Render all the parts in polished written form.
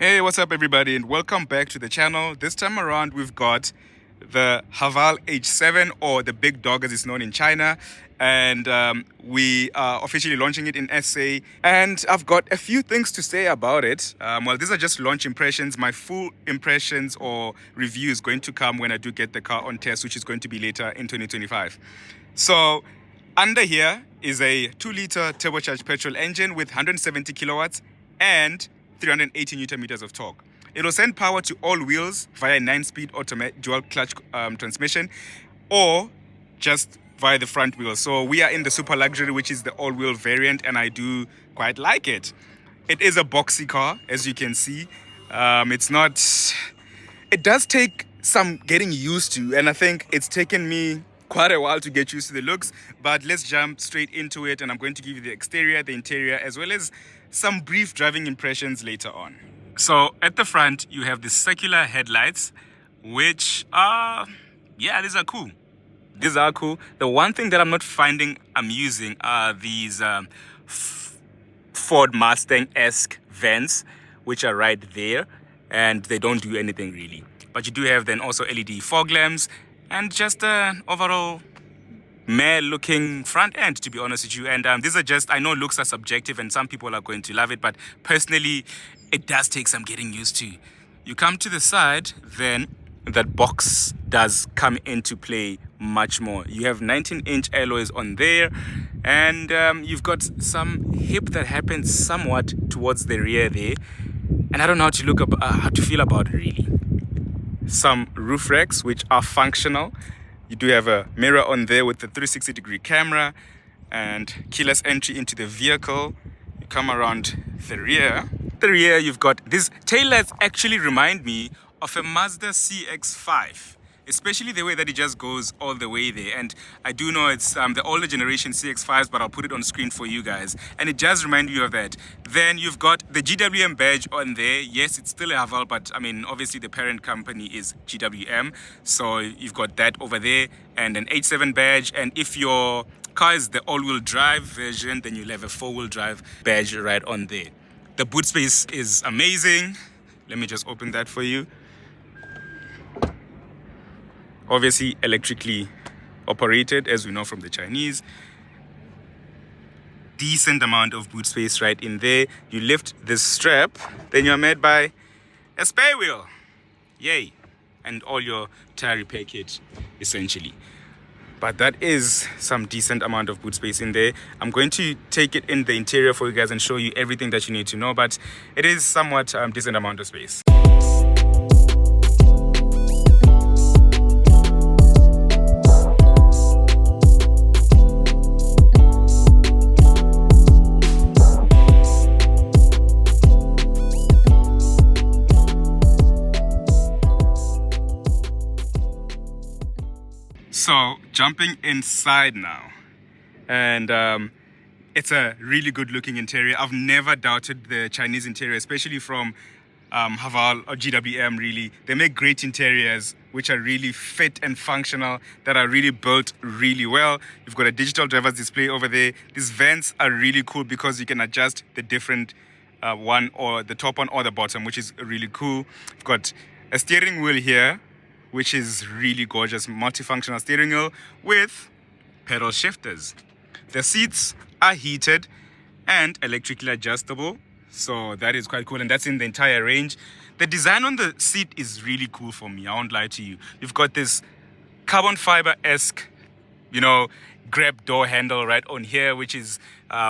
Hey, what's up everybody, and welcome back to the channel. This time around we've got the Haval H7, or the big dog as it's known in China, and we are officially launching it in SA, and I've got a few things to say about it. Well, these are just launch impressions. My full impressions or review is going to come when I do get the car on test, which is going to be later in 2025. So under here is a 2-liter turbocharged petrol engine with 170 kilowatts and 380 newton meters of torque. It will send power to all wheels via 9-speed automatic dual clutch transmission, or just via the front wheel. So we are in the super luxury, which is the all-wheel variant, and I do quite like it. It is a boxy car, as you can see. It does take some getting used to, and I think it's taken me quite a while to get used to the looks, but let's jump straight into it, and I'm going to give you the exterior, the interior, as well as some brief driving impressions later on. So at the front you have the circular headlights, which these are cool. The one thing that I'm not finding amusing are these Ford Mustang-esque vents, which are right there, and they don't do anything really. But you do have then also LED fog lamps and just an overall meh looking front end, to be honest with you. And these are just, I know looks are subjective and some people are going to love it, but personally it does take some getting used to. You come to the side, then that box does come into play much more. You have 19-inch alloys on there, and you've got some hip that happens somewhat towards the rear there, and I don't know how to feel about it really. Some roof racks which are functional. You do have a mirror on there with the 360-degree camera and keyless entry into the vehicle. You come around the rear. The rear, you've got these taillights. Actually remind me of a Mazda CX-5, especially the way that it just goes all the way there. And I do know it's the older generation CX-5s, but I'll put it on screen for you guys. And it does remind you of that. Then you've got the GWM badge on there. Yes, it's still a Haval, but I mean, obviously the parent company is GWM. So you've got that over there, and an H7 badge. And if your car is the all-wheel drive version, then you'll have a 4-wheel drive badge right on there. The boot space is amazing. Let me just open that for you. Obviously electrically operated, as we know from the Chinese. Decent amount of boot space right in there. You lift this strap, then you're met by a spare wheel. Yay. And all your tire repair kit, essentially. But that is some decent amount of boot space in there. I'm going to take it in the interior for you guys and show you everything that you need to know, but it is somewhat decent amount of space. So jumping inside now, and it's a really good looking interior. I've never doubted the Chinese interior, especially from Haval or GWM. Really, they make great interiors which are really fit and functional, that are really built really well. You've got a digital driver's display over there. These vents are really cool because you can adjust the different one, or the top one or the bottom, which is really cool. You've got a steering wheel here, which is really gorgeous, multifunctional steering wheel with pedal shifters. The seats are heated and electrically adjustable, so that is quite cool, and that's in the entire range. The design on the seat is really cool for me, I won't lie to you. You've got this carbon fiber-esque, grab door handle right on here, which is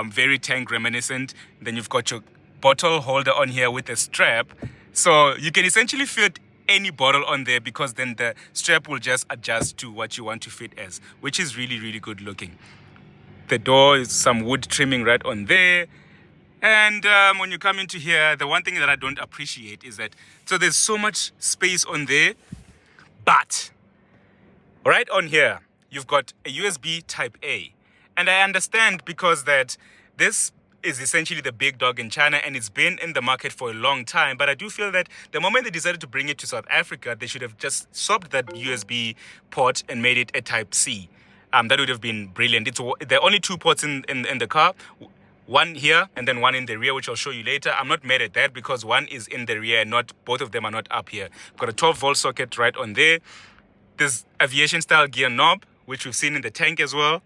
very tank reminiscent. Then you've got your bottle holder on here with a strap, so you can essentially fit any bottle on there, because then the strap will just adjust to what you want to fit as, which is really, really good looking. The door is some wood trimming right on there. And when you come into here, the one thing that I don't appreciate is that, so there's so much space on there, but right on here, you've got a USB type A. And I understand because that this is essentially the big dog in China, and it's been in the market for a long time. But I do feel that the moment they decided to bring it to South Africa, they should have just swapped that USB port and made it a type C. That would have been brilliant. There are only 2 ports in the car. one here and then one in the rear, which I'll show you later. I'm not mad at that because one is in the rear and not both of them are not up here. Got a 12-volt socket right on there. There's aviation style gear knob, which we've seen in the tank as well.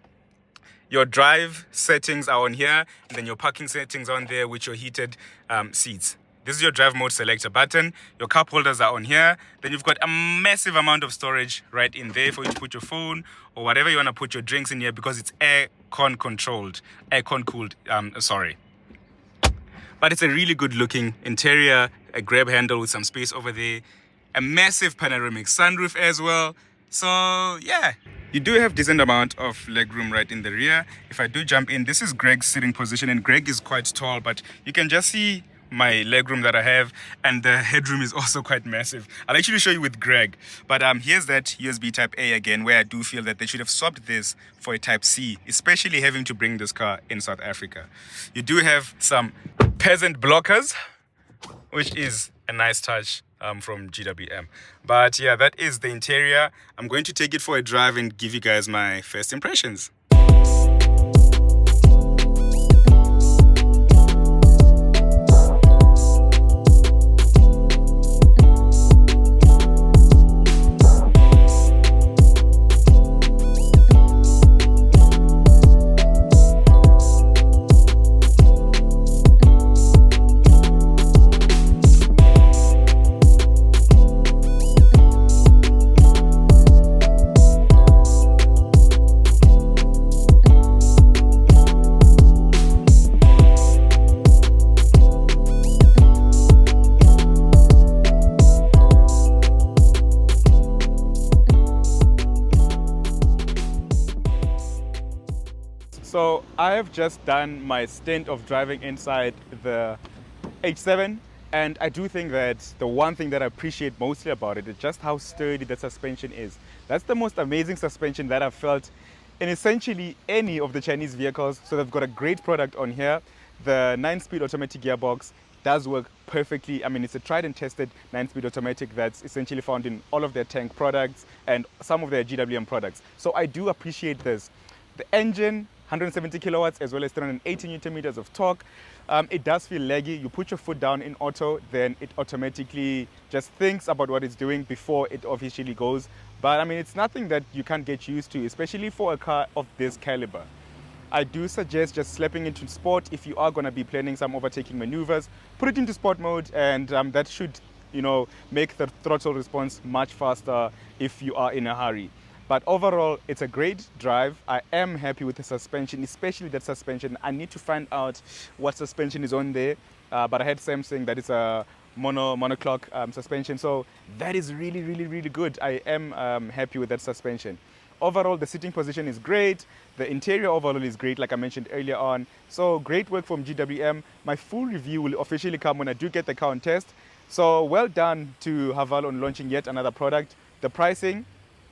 Your drive settings are on here, and then your parking settings are on there with your heated seats. This is your drive mode selector button. Your cup holders are on here. Then you've got a massive amount of storage right in there for you to put your phone or whatever you want to put your drinks in here, because it's aircon controlled, aircon cooled, But it's a really good looking interior, a grab handle with some space over there, a massive panoramic sunroof as well. So yeah, you do have decent amount of legroom right in the rear. If I do jump in, this is Greg's sitting position, and Greg is quite tall, but you can just see my legroom that I have, and the headroom is also quite massive. I'll actually show you with Greg, but here's that USB type A again, where I do feel that they should have swapped this for a type C, especially having to bring this car in South Africa. You do have some peasant blockers, which is a nice touch from GWM. But yeah, that is the interior. I'm going to take it for a drive and give you guys my first impressions. So I have just done my stint of driving inside the H7, and I do think that the one thing that I appreciate mostly about it is just how sturdy the suspension is. That's the most amazing suspension that I've felt in essentially any of the Chinese vehicles. So they've got a great product on here. The 9-speed automatic gearbox does work perfectly. I mean, it's a tried and tested 9-speed automatic that's essentially found in all of their tank products and some of their GWM products. So I do appreciate this. The engine, 170 kilowatts as well as 380 newton meters of torque. It does feel laggy. You put your foot down in auto, then it automatically just thinks about what it's doing before it officially goes. But I mean, it's nothing that you can't get used to, especially for a car of this caliber. I do suggest just slapping into sport if you are going to be planning some overtaking maneuvers. Put it into sport mode, and that should, make the throttle response much faster if you are in a hurry. But overall, it's a great drive. I am happy with the suspension, especially that suspension. I need to find out what suspension is on there. But I heard Sam saying that it's a monoclock suspension. So that is really, really, really good. I am happy with that suspension. Overall, the sitting position is great. The interior overall is great, like I mentioned earlier on. So great work from GWM. My full review will officially come when I do get the car on test. So well done to Haval on launching yet another product. The pricing,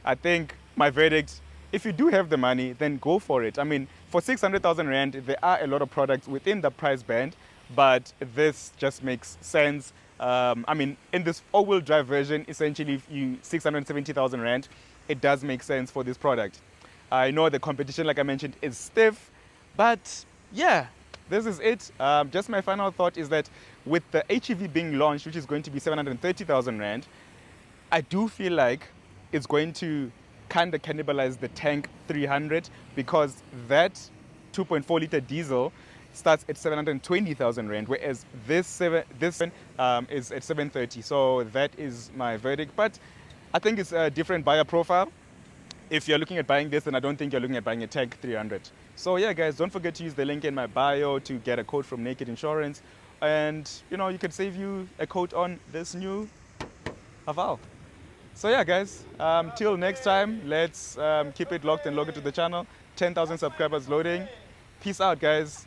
I think my verdict, if you do have the money, then go for it. I mean, for 600,000 Rand, there are a lot of products within the price band, but this just makes sense. I mean, in this all-wheel drive version, essentially, if you 670,000 Rand, it does make sense for this product. I know the competition, like I mentioned, is stiff, but yeah, this is it. Just my final thought is that with the HEV being launched, which is going to be 730,000 Rand, I do feel like it's going to kind of cannibalize the tank 300, because that 2.4 liter diesel starts at 720,000 Rand, whereas this is at 730. So that is my verdict. But I think it's a different buyer profile. If you're looking at buying this, then I don't think you're looking at buying a tank 300. So yeah, guys, don't forget to use the link in my bio to get a quote from Naked Insurance. And, you can save you a quote on this new Haval. So yeah, guys, till next time, let's keep it locked and logged to the channel. 10,000 subscribers loading. Peace out, guys.